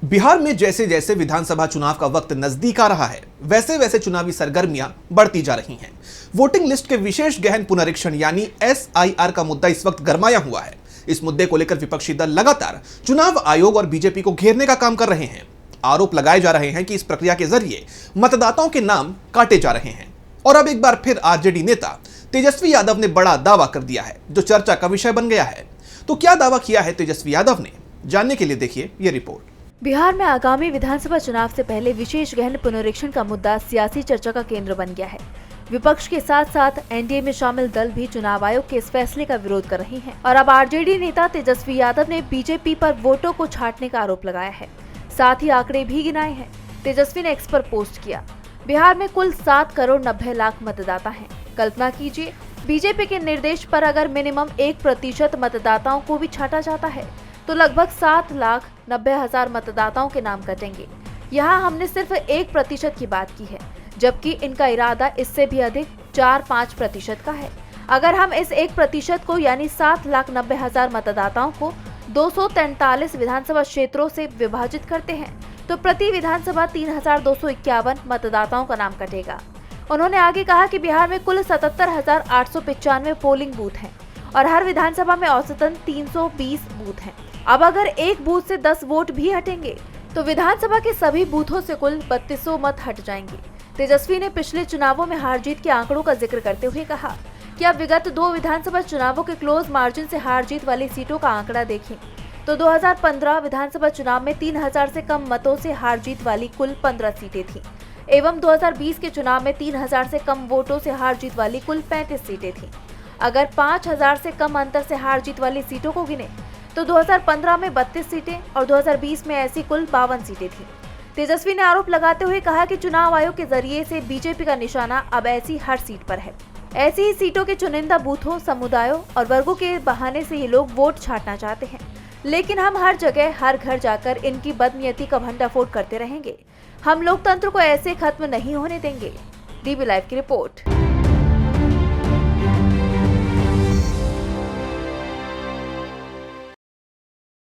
बिहार में जैसे जैसे विधानसभा चुनाव का वक्त नजदीक आ रहा है, वैसे वैसे चुनावी सरगर्मियां बढ़ती जा रही हैं। वोटिंग लिस्ट के विशेष गहन पुनरीक्षण यानी SIR का मुद्दा इस वक्त गरमाया हुआ है। इस मुद्दे को लेकर विपक्षी दल लगातार चुनाव आयोग और बीजेपी को घेरने का काम कर रहे हैं। आरोप लगाए जा रहे हैं कि इस प्रक्रिया के जरिए मतदाताओं के नाम काटे जा रहे हैं। और अब एक बार फिर आरजेडी नेता तेजस्वी यादव ने बड़ा दावा कर दिया है, जो चर्चा का विषय बन गया है। तो क्या दावा किया है तेजस्वी यादव ने, जानने के लिए देखिए ये रिपोर्ट। बिहार में आगामी विधानसभा चुनाव से पहले विशेष गहन पुनरीक्षण का मुद्दा सियासी चर्चा का केंद्र बन गया है। विपक्ष के साथ साथ एनडीए में शामिल दल भी चुनाव आयोग के इस फैसले का विरोध कर रहे हैं और अब आरजेडी नेता तेजस्वी यादव ने बीजेपी पर वोटों को छांटने का आरोप लगाया है। साथ ही आंकड़े भी गिनाए हैं। तेजस्वी ने एक्स पर पोस्ट किया, बिहार में कुल 7 करोड़ 90 लाख मतदाता हैं। कल्पना कीजिए, बीजेपी के निर्देश पर अगर मिनिमम 1% मतदाताओं को भी छांटा जाता है तो लगभग 7,90,000 मतदाताओं के नाम कटेंगे। यहाँ हमने सिर्फ 1% की बात की है, जबकि इनका इरादा इससे भी अधिक 4-5% का है। अगर हम इस 1% को यानी 7,90,000 मतदाताओं को 243 विधानसभा क्षेत्रों से विभाजित करते हैं तो प्रति विधानसभा 3,251 मतदाताओं का नाम कटेगा। उन्होंने आगे कहा कि बिहार में कुल 77,895 पोलिंग बूथ हैं और हर विधानसभा में औसतन 320 बूथ हैं। अब अगर एक बूथ से 10 वोट भी हटेंगे तो विधानसभा के सभी बूथों से कुल 3200 मत हट जाएंगे। तेजस्वी ने पिछले चुनावों में हार जीत के आंकड़ों का जिक्र करते हुए कहा कि अब विगत 2 विधानसभा चुनावों के क्लोज मार्जिन से हार जीत वाली सीटों का आंकड़ा देखें तो 2015 विधानसभा चुनाव में 3000 से कम मतों से हार जीत वाली कुल 15 सीटें थीं, एवं 2020 के चुनाव में 3000 से कम वोटों से हार जीत वाली कुल 35 सीटें थीं। अगर 5000 से कम अंतर से हार जीत वाली सीटों को गिने तो 2015 में 32 सीटें और 2020 में ऐसी कुल 52 सीटें थीं। तेजस्वी ने आरोप लगाते हुए कहा कि चुनाव आयोग के जरिए से बीजेपी का निशाना अब ऐसी हर सीट पर है। ऐसी ही सीटों के चुनिंदा बूथों, समुदायों और वर्गों के बहाने से ये लोग वोट छांटना चाहते हैं, लेकिन हम हर जगह हर घर जाकर इनकी बदनीयती का भंडाफोड़ करते रहेंगे। हम लोकतंत्र को ऐसे खत्म नहीं होने देंगे। DB लाइव की रिपोर्ट।